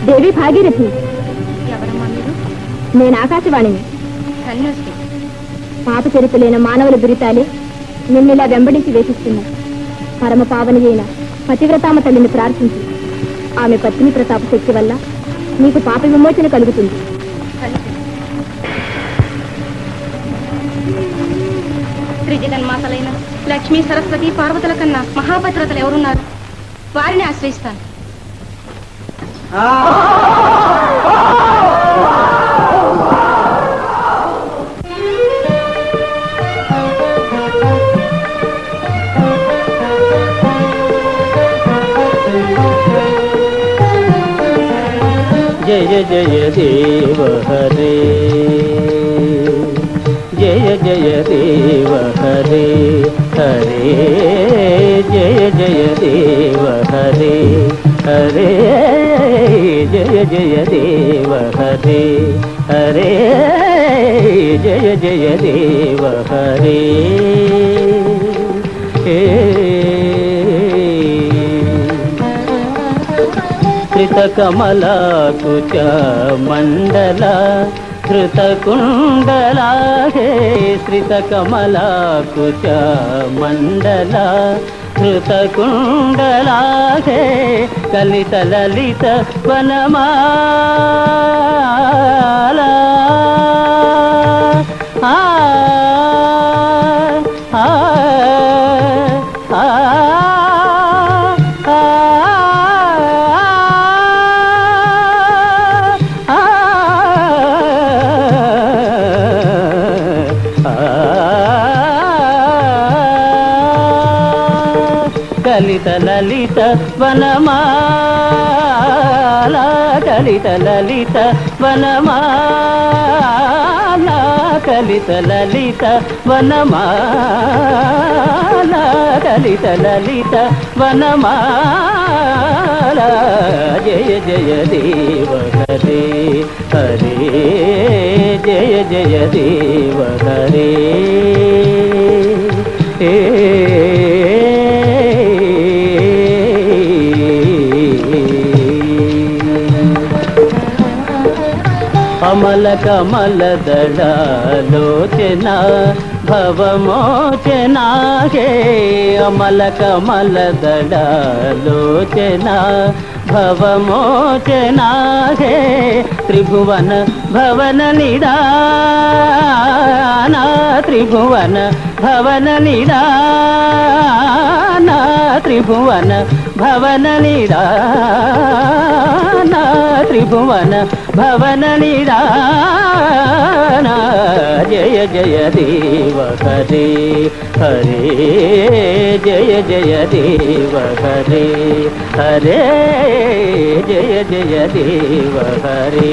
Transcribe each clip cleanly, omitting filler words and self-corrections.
దేవి భాగీరథి, నేను ఆకాశవాణిని. పాప చరిత్రలైన మానవుల బిరితాలే నిన్నిలా వెంబడించి వేధిస్తున్నా. పరమ పావని అయిన పతివ్రతామ తల్లిని ప్రార్థించి ఆమె పత్ని ప్రతాప శక్తి వల్ల నీకు పాప విమోచన కలుగుతుంది. త్రిజగన్మాతలైన లక్ష్మీ సరస్వతి పార్వతుల కన్నా మహాపతివ్రతలు ఎవరున్నారు? వారిని ఆశ్రయిస్తాను. జయ జయ దేవ హరే, జయ జయ దేవ హరే హరే, జయ జయ దేవ హరే హరే, జయ జయ దేవ హరే హరే, జయ జయ దేవ హరే. ధృతకమలాకుచ మండల ధృతకుండలా హే, శ్రితకమలాకుచ మండల ధృతకుండలా హే, కలిత లలిత వనమాల ఆ ఆ ఆ కలిత లలిత వనమాల, కలిత లలిత వనమాల, కలిత లలిత వనమాల, కలిత లలిత వనమాల, జయ జయ దేవ హరే హరే, జయ జయ దేవ హరే. అమల కమల దళలోచన భవమోచన హే, అమల కమల దళలోచన భవమోచన హే, త్రిభువన భవన నిదాన, త్రిభువన భవన నిదాన, త్రిభువన భవన నిదాన, త్రిభువన భవన నిదాన, జయ జయ దేవ హరే హరే, జయ జయ దేవ హరే హరే, జయ జయ దేవ హరే.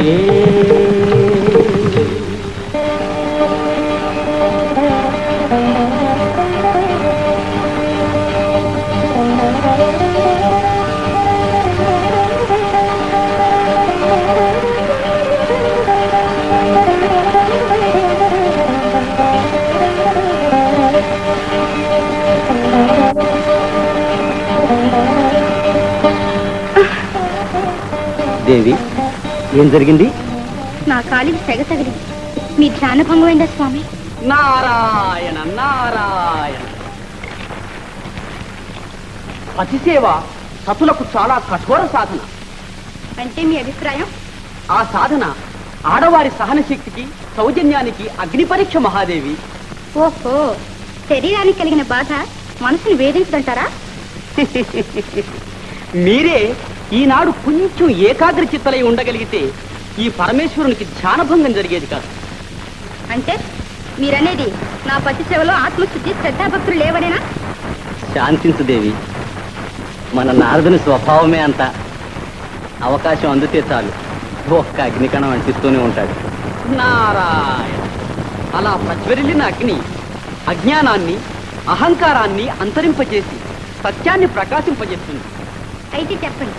దేవి, ఏం జరిగింది? నా కాలికి తెగ తగిలింది. మీ ధ్యాన భంగమైందా స్వామి? నారాయణ నారాయణ. పతిసేవ సతులకు చాలా కఠోర సాధన. అంటే మీ అభిప్రాయం? ఆ సాధన ఆడవారి సహన శక్తికి సౌజన్యానికి అగ్ని పరీక్ష మహాదేవి. ఓహో, శరీరానికి కలిగిన బాధ మనసును వేధించదంటారా? మీరే ఈనాడు కొంచెం ఏకాగ్ర చిత్తలై ఉండగలిగితే ఈ పరమేశ్వరునికి ధ్యానభంగం జరిగేది కాదు. అంటే మీరనేది నా పతి సేవలో ఆత్మశుద్ధి శ్రద్ధాభక్తులు లేవనేనా? శాంతించు దేవి, మన నారదుని స్వభావమే అంత. అవకాశం అందుతే చాలు ఒక్క అగ్నికణం అంటిస్తూనే ఉంటాడు. నారాయణ. అలా ప్రజ్వరిల్లిన అగ్ని అజ్ఞానాన్ని అహంకారాన్ని అంతరింపజేసి సత్యాన్ని ప్రకాశింపజేస్తుంది. అయితే చెప్పండి,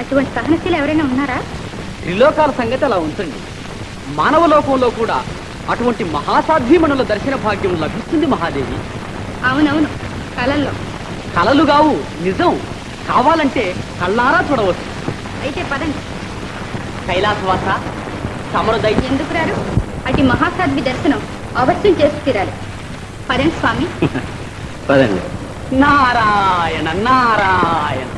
అటువంటి సహనశీలు ఎవరైనా ఉన్నారా? త్రిలోకాల సంగతి అలా ఉంచండి. మానవ లోకంలో కూడా అటువంటి మహాసాధ్వీమణుల దర్శన భాగ్యం లభిస్తుంది మహాదేవి. అవునవును, కళల్లో. కలలు కావు, నిజం. కావాలంటే కళ్ళారా చూడవచ్చు. అయితే పదండి. కైలాసవాస తమరు దయ ఎందుకు రారు? అటు మహాసాధ్వి దర్శనం అవశ్యం చేసి తీరాలి. పదండి స్వామి. పదండి. నారాయణ నారాయణ.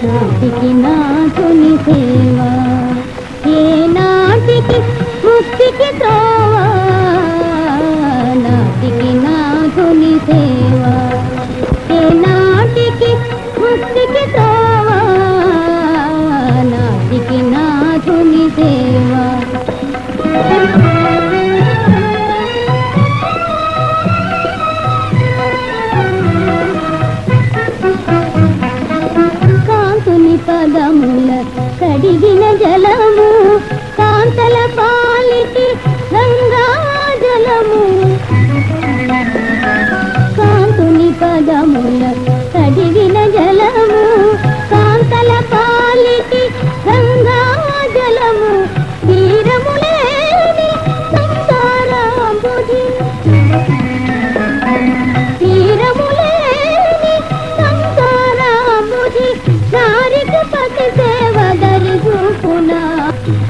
నాటికి నాథుని సేవ, ఏ నాటికి ముక్తికి త్రోవ. నాటికి నాథుని సేవ, ఏ నాటికి ముక్తికి త్రోవ. నాటికి నాథుని సేవ. కాంతుని పదముల కడిగిన జలము, కాంతల పాలిటి గంగా జలము. కాంతుని పదముల కడిగిన జలము, కాంతల పాలిటి గంగా జలము. తీరములేని సంసారాంబుధి, తీరములేని సంసారాంబుధి. చారికి పతి సేవ దరి చూపునా,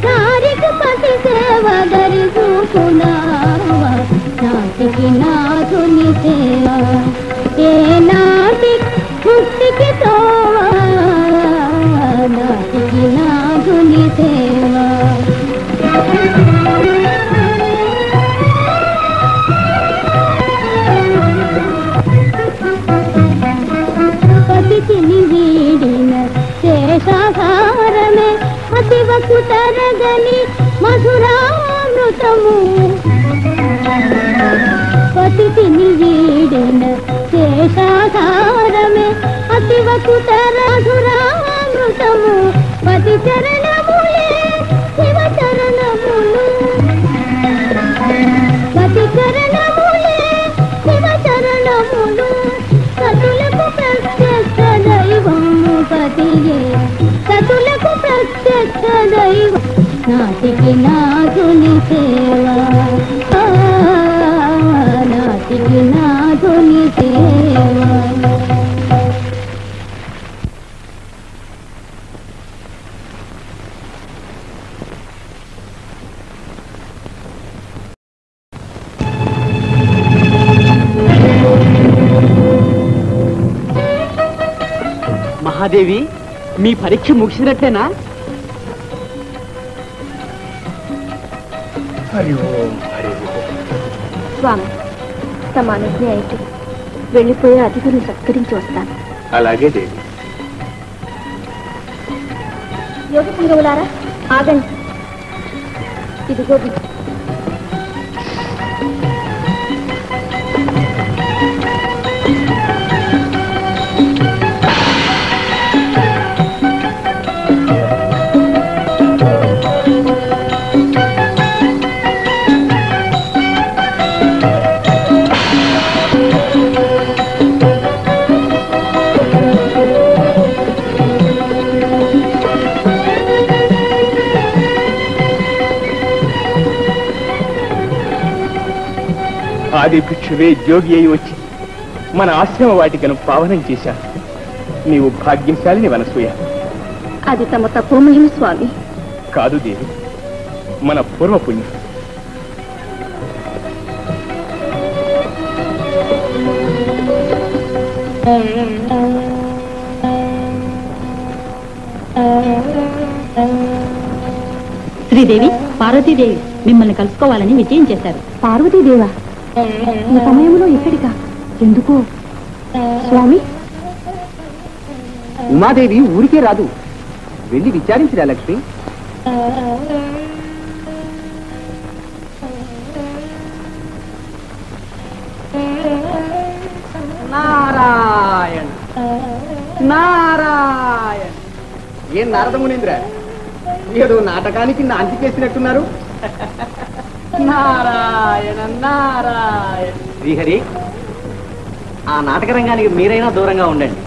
చారికి పతి సేవ దరి చూపునా. నాటికి నాథుని సేవ, ఏ నాటి ముక్తికి తోవ. నాటికి నాథుని సేవ. పతిని వీడిన శేషాధారమే అతివకు తరగని మధురామృతము. పతిని వీడిన శేషాధారమే అతివకు మధురామృతము. పతి చరణములే శివ చరణములు, పతి చరణములే శివ చరణములు. సతులకు ప్రత్యక్ష దైవము పతియే, సతులకు ప్రత్యక్ష దైవం. నాటికి నాథుని సేవ, నాటికి నాథుని సేవ. మహాదేవి, మీ పరీక్ష ముగిసినట్టేనా? స్వామి, తమ అనుజ్ఞ అయితే వెళ్ళిపోయే అతిథులను సత్కరించి వస్తాను. అలాగే దేవి. యోగ పుంగవులారా, ఆగండి. ఇదిగో ఆది భిక్షువే యోగి అయి వచ్చి మన ఆశ్రమ వాటికను పావనం చేశారు. నీవు భాగ్యశాలిని అనసూయ. అది తమ తపోమహిమ స్వామి. కాదు దేవి, మన పూర్వపుణ్యం. శ్రీదేవి, పార్వతీదేవి మిమ్మల్ని కలుసుకోవాలని విజయం చేశారు. పార్వతీదేవా? ఈ సమయంలో ఇక్కడికా? ఎందుకో స్వామి? ఉమాదేవి ఊరికే రాదు, వెళ్ళి విచారించిరా లక్ష్మి. ఏం నారదమునింద్ర, ఏదో నాటకానికి నాంది చేసినట్టున్నారు. నారాయణ నారాయణ. శ్రీహరి, ఆ నాటక రంగానికి మీరైనా దూరంగా ఉండండి,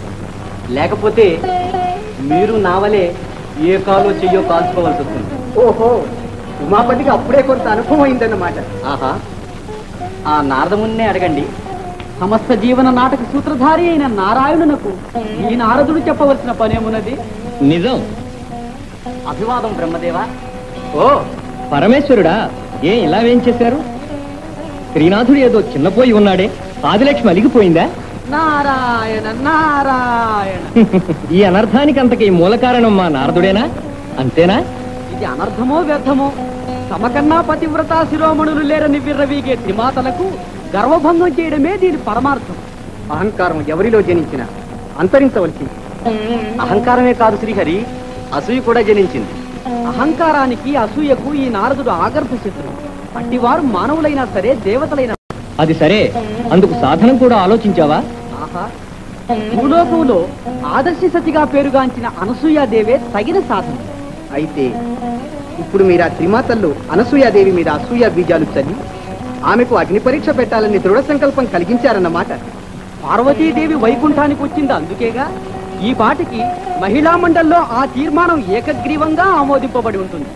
లేకపోతే మీరు నావలే ఏ కాలో చెయ్యో కాల్చుకోవాల్సి వస్తుంది. ఓహో, ఉమాపతికి అప్పుడే కొంత అనుభవం అయిందన్నమాట. ఆహా, ఆ నారదమున్నే అడగండి. సమస్త జీవన నాటక సూత్రధారి అయిన నారాయణునకు ఈ నారదుడు చెప్పవలసిన పనేమున్నది? నిజం. అభివాదం బ్రహ్మదేవా. ఓ పరమేశ్వరుడా, ఇలా ఏం చేశారు? శ్రీనాథుడు ఏదో చిన్నపోయి ఉన్నాడే, ఆదిలక్ష్మి అలిగిపోయిందా? నారాయణ నారాయణ. ఈ అనర్థానికి అంతకి మూల కారణం మా నారదుడేనా? అంతేనా? ఇది అనర్థమో వ్యర్థమో, తమకన్నా పతివ్రత శిరోమణులు లేరని విర్రవీగే త్రిమాతలకు గర్వభంగం చేయడమే దీని పరమార్థం. అహంకారం ఎవరిలో జనించిన అంతరించవలసింది. అహంకారమే కాదు శ్రీహరి, అసూయ కూడా జనించింది. అహంకారానికి అసూయకు ఈ నారదుడు ఆగర్భ శత్రువు. అట్టివారు మానవులైనా సరే దేవతలైనా. అది సరే, అందుకు సాధనం కూడా ఆలోచించావా? ఆహా, భూలోకంలో ఆదర్శ సతిగా పేరుగాంచిన అనసూయాదేవే తగిన సాధనం. అయితే ఇప్పుడు మీరు ఆ త్రిమాతల్లో అనసూయాదేవి మీద అసూయ బీజాలు చల్లి ఆమెకు అగ్ని పరీక్ష పెట్టాలని దృఢ సంకల్పం కలిగించారన్నమాట. పార్వతీదేవి వైకుంఠానికి వచ్చింది అందుకేగా. ఈ పాటికి మహిళా మండల్లో ఆ తీర్మానం ఏకగ్రీవంగా ఆమోదింపబడి ఉంటుంది.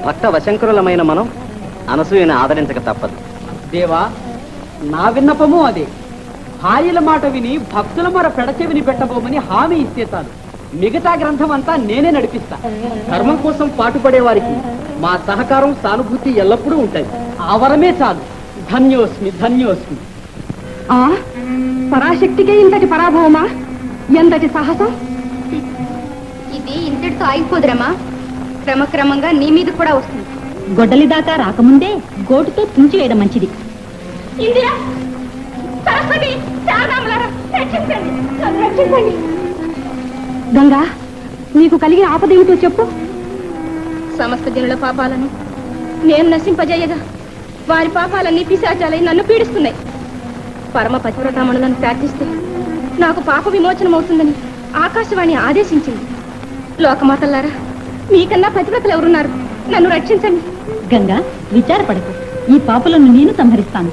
భక్త వశంకరులమైన మనం అనసూయను ఆదరించక తప్పదు. దేవా, నా విన్నపము అదే. భార్యల మాట విని భక్తుల మర పెడచెవిని పెట్టబోమని హామీ ఇస్తే చాలు. మిగతా గ్రంథం అంతా నేనే నడిపిస్తా. ధర్మం కోసం పాటుపడే వారికి మా సహకారం సానుభూతి ఎల్లప్పుడూ ఉంటాయి. ఆ వరమే చాలు. ధన్యోస్మి ధన్యోస్మి. పరాశక్తికే ఇంతటి పరాభవమా? ఎంతటి సాహసం! ఇది ఇంతటితో ఆగిపోదురమ్మా, క్రమక్రమంగా నీ మీద కూడా వస్తుంది. గొడ్డలి దాకా రాకముందే గోటుతో తుంచివేయడం మంచిది. ఇందిరా, సరస్వతి, శారదాంబలారా, రక్షించండి, నన్ను రక్షించండి. గంగా, నీకు కలిగిన ఆపదేమిటో చెప్పు. సమస్త జనుల పాపాలను నేను నశింపజేయగా వారి పాపాలన్నీ పిశాచాలై నన్ను పీడిస్తున్నాయి. పరమ పతివ్రతామణులను ప్రార్థిస్తే నాకు పాప విమోచనం అవుతుందని ఆకాశవాణి ఆదేశించింది. లోకమాతల్లారా, మీకన్నా పతివ్రతలు ఎవరున్నారు? నన్ను రక్షించండి. గంగా, విచారపడకు, ఈ పాపలను నేను సంహరిస్తాను.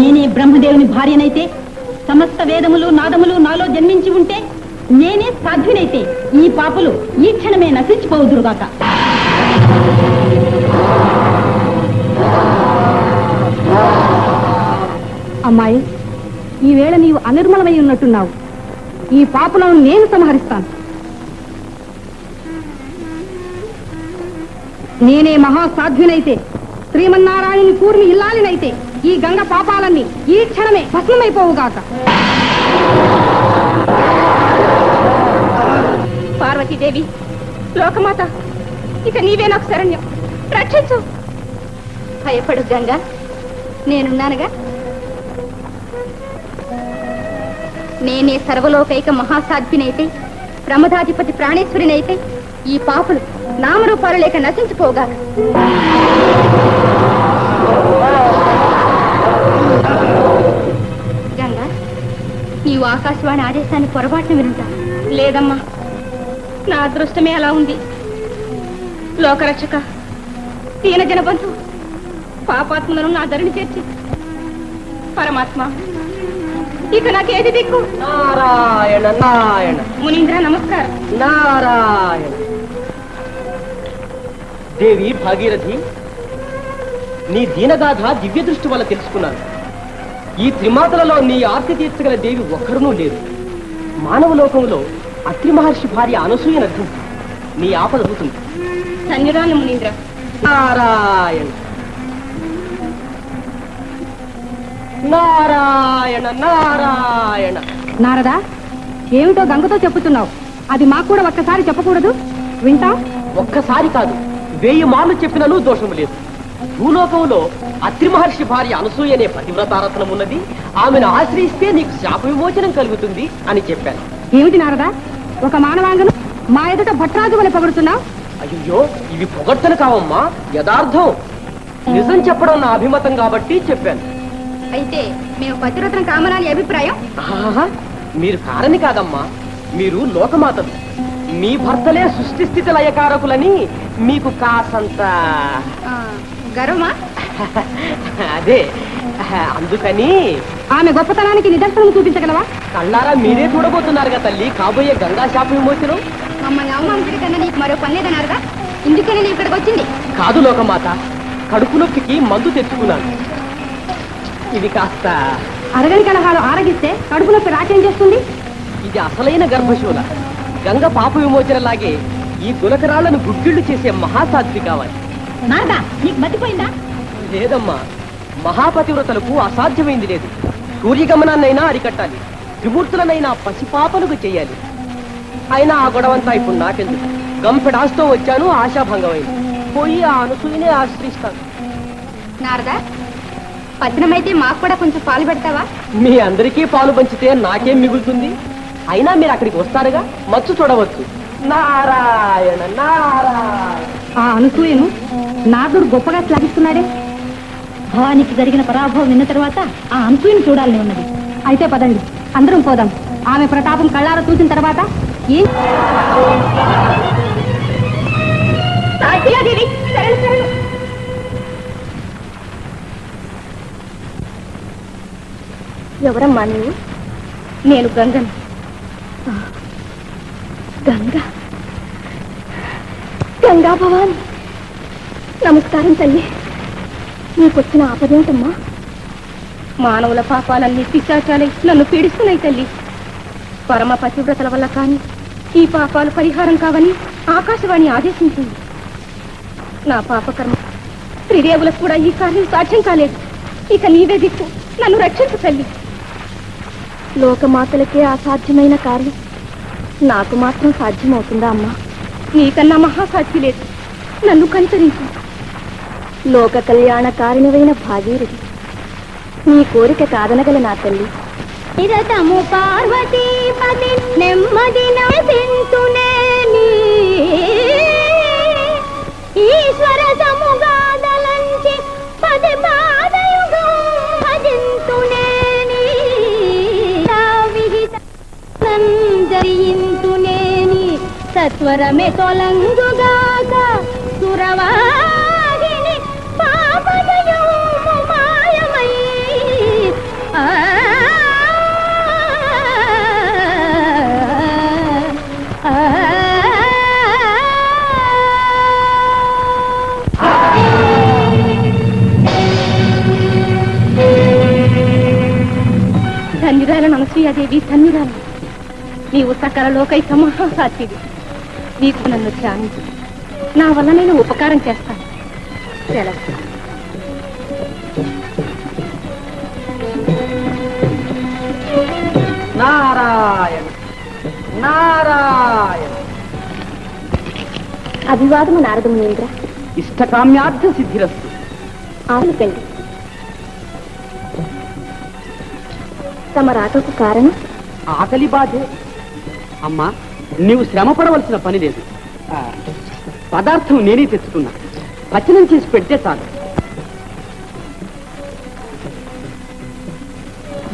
నేనే బ్రహ్మదేవుని భార్యనైతే, సమస్త వేదములు నాదములు నాలో జన్మించి ఉంటే, నేనే సాధ్వినైతే ఈ పాపులు ఈ క్షణమే నశించిపోవుదురుగాక. అమ్మాయి, ఈవేళ నీవు అనిర్మలమై ఉన్నట్టున్నావు. ఈ పాపులను నేను సంహరిస్తాను. నేనే మహాసాధ్వినైతే, శ్రీమన్నారాయణుని కూర్మి ఇల్లాలినైతే ఈ గంగ పాపాలన్నీ ఈ క్షణమే భస్మమైపోవుగాక. పార్వతీదేవి, లోకమాత, ఇక నీవే నాకు శరణ్యం, రక్షించు. భయపడు గంగా, నేనున్నానుగా. నేనే సర్వలోకైక మహాసాధ్వినైతే, ప్రమదాధిపతి ప్రాణేశ్వరినైతే ఈ పాపులు నామరూపాలు లేక నశించిపోగాక. గంగా, నీవు ఆకాశవాణి ఆదేశాన్ని పొరపాటున వినుంటా. లేదమ్మా, నా అదృష్టమే అలా ఉంది. లోకరక్షక, దీన జనబంధు, పాపాత్మలను నా ధరిని చేర్చి పరమాత్మ, ఇక నాకేది దిక్కు? నారాయణ నారాయణ. మునీంద్ర, నమస్కారం. నారాయణ. దేవి భాగీరథి, నీ దీనగాథ దివ్య దృష్టి వల్ల తెలుసుకున్నాను. ఈ త్రిమాతలలో నీ ఆర్తి తీర్చగల దేవి ఒక్కరునూ లేరు. మానవ లోకంలో అత్రి మహర్షి భార్య అనసూయ నర్థించి నీ ఆపద అవుతుంది. ధన్యురాలు మునీంద్ర. నారాయణ నారాయణ నారాయణ. నారదా, ఏమిటో గంగతో చెప్పుతున్నావు? అది మాకు కూడా ఒక్కసారి చెప్పకూడదు? వింటాం. ఒక్కసారి కాదు, 1000 మార్లు చెప్పినను దోషం లేదు. భూలోకంలో అత్రి మహర్షి భార్య అనసూయ అనే పతివ్రతారత్నం ఉన్నది. ఆమెను ఆశ్రయిస్తే నీకు శాప విమోచనం కలుగుతుంది అని చెప్పాను. ఏమిటి నారదా, ఒక మానవాంగను మా ఎదుట భట్రాజు వలె పొగడుతున్నావు? అయ్యో, ఇవి పొగడ్తలు కావమ్మా, యథార్థం. నిజం చెప్పడం నా అభిమతం కాబట్టి చెప్పాను. అయితే మేము పతివ్రతం కామనాని అభిప్రాయం. మీరు కారని కాదమ్మా, మీరు లోకమాతలు. మీ భర్తలే సృష్టి స్థితి లయకారకులని మీకు కాసంత గర్వమా? అదే అందుకని ఆమె గొప్పతనానికి నిదర్శనం చూపించగలవా? కళ్ళారా మీరే చూడబోతున్నారుగా తల్లి కాబోయే గంగా శాప విమోచనం. మమ్మల్ని అవమానించడం కన్నా నీకు మరో పని లేదన్నారుగా, ఇందుకనే నేను ఇక్కడికి వచ్చింది. కాదు లోకమాత, కడుపు నొప్పికి మందు తెచ్చుకున్నాను. ఇది కాస్త అరగని కలహాలు ఆరగిస్తే కడుపు నొప్పి రాకేం చేస్తుంది? ఇది అసలైన గర్భశూల. గంగ పాప విమోచనలాగే ఈ గులకరాళ్లను గుగ్గిళ్లు చేసే మహాసాధ్వి కావాలి. నారదా, నీకు మతిపోయిందా? లేదమ్మా, మహాపతివ్రతలకు అసాధ్యమైంది లేదు. సూర్యగమనాన్నైనా అరికట్టాలి, త్రిమూర్తులనైనా పసిపాపలకు చెయ్యాలి. అయినా ఆ గొడవంతా ఇప్పుడు నాకెందుకు? గంపెడాస్తో వచ్చాను, ఆశాభంగమైంది. పోయి ఆ అనసూయనే ఆశ్రయిస్తాను. నారదా, పత్రమైతే మాకు కూడా కొంచెం పాలు పెడతావా? మీ అందరికీ పాలు పంచితే నాకేం మిగులుతుంది? అయినా మీరు అక్కడికి వస్తారుగా, మచ్చు చూడవచ్చు. నారాయణ నారాయణ. ఆ అనసూయను నాదుడు గొప్పగా శ్లాఘిస్తున్నాడే. భవానికి జరిగిన పరాభవం విన్న తర్వాత ఆ అనసూయను చూడాలని ఉన్నది. అయితే పదండి, అందరం పోదాం. ఆమె ప్రతాపం కళ్ళారా చూసిన తర్వాత ఏం ఎవరమ్మా నువ్వు? నేను గంగను. గంగా గంగా భవాని, నమస్కారం తల్లి. నీకొచ్చిన ఆపదేంటమ్మా? మానవుల పాపాలన్నీ పిశాచాలై నన్ను పీడిస్తున్నాయి తల్లి. పరమ పతివ్రతల వల్ల కానీ ఈ పాపాలు పరిహారం కావని ఆకాశవాణి ఆదేశించింది. నా పాపకర్మ త్రిదేవులకు కూడా ఈ కార్యం సాధ్యం కాలేదు. ఇక నీవే దిక్కు, నన్ను రక్షించు తల్లి. లోకమాతలకే అసాధ్యమైన కార్యం నాకు మాత్రం సాధ్యమవుతుందా అమ్మా? నీకన్నా మహాసాధ్యం లేదు, నన్ను కనికరించు. లోక కళ్యాణకారిణివైన భాగీరథి, నీ కోరిక కాదనగల నా తల్లి. నిరతము పార్వతీపతి నెమ్మది నసింతునేని ఈశ్వర సముగాదలంచి పది పాదయుగం భజింతునేని జయింతునేని సత్వరమే తొలంగుగాక సురవాహిని పాపజయము మాయమై ధన్యురాలను అనసూయాదేవి, ధన్యురాలు. నీవు సకల లోకైక మహాసాధ్యుడు. నీకు నన్ను ధ్యానించు, నా వల్ల నేను ఉపకారం చేస్తాను. సెలవు. నారాయణ నారాయణ. అభివాదము నారద మునీంద్ర. ఇష్టకామ్యార్థ సిద్ధిరస్తు. ఆవుకండి. తమ రాకకు కారణం? ఆకలి బాధే. అమ్మా, నీవు శ్రమ పడవలసిన పని లేదు. పదార్థం నేనే తెచ్చుకున్నా, పచనం చేసి పెడితే చాలు.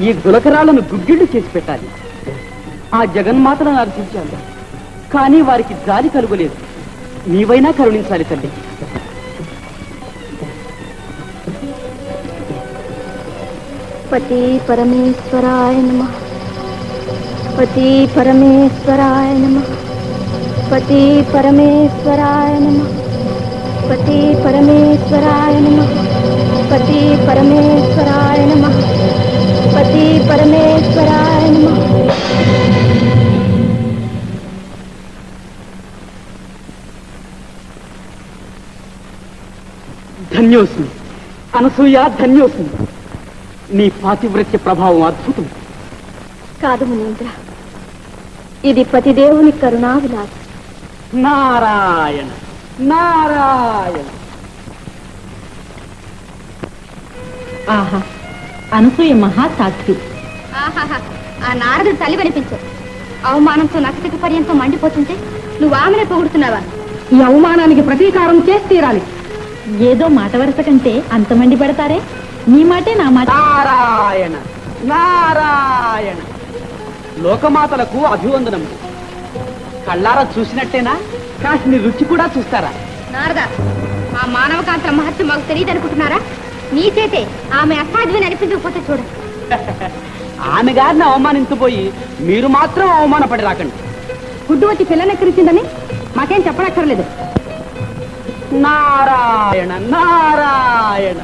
ఈ గులకరాలను గుగ్గిళ్లు చేసి పెట్టాలి. ఆ జగన్మాతలను అర్చించాను, కానీ వారికి జాలి కలుగలేదు. నీవైనా కరుణించాలి తల్లి. పతి పరమేశ్వరాయ నమః. పతి పరమేశ్వరాయ నమః. పతి పరమేశ్వరాయ నమః. పతి పరమేశ్వరాయ నమః. పతి పరమేశ్వరాయ నమః. పతి పరమేశ్వరాయ నమః. ధన్యోస్మి అనసూయ, ధన్యోస్మి. నీ పాతివ్రత్య ప్రభావం అద్భుతం. కాదు మునీంద్ర, ఇది పతిదేవుని కరుణావిలాసం. నారాయణ నారాయణ. ఆహా, అనసూయ మహాసాక్షి. ఆహాహా, ఆ నారదుడు తల్లి కనిపించు. అవమానంతో నక్కటికి పర్యంతం మండిపోతుంటే నువ్వు ఆమెనే పొగుడుతున్నావా? ఈ అవమానానికి ప్రతీకారం చేసి తీరాలి. ఏదో మాట వరుస కంటే అంత మండి పెడతారే. నీ మాటే నా మాట. నారాయణ నారాయణ. లోకమాతలకు అభివందనం. కళ్ళారా చూసినట్టేనా? కాసిని రుచి కూడా చూస్తారా? నారదా, ఆ మానవకాంత మహత్యం మాకు తెలియదనుకుంటున్నారా? నీ చేతే ఆమె అసాధ్యమని అనిపించకపోతే చూడ. ఆమె గారిని అవమానించబోయి మీరు మాత్రం అవమానపడి రాకండి. గుడ్డు వచ్చి పిల్లనెక్కరిచిందని మాకేం చెప్పనక్కర్లేదు. నారాయణ నారాయణ.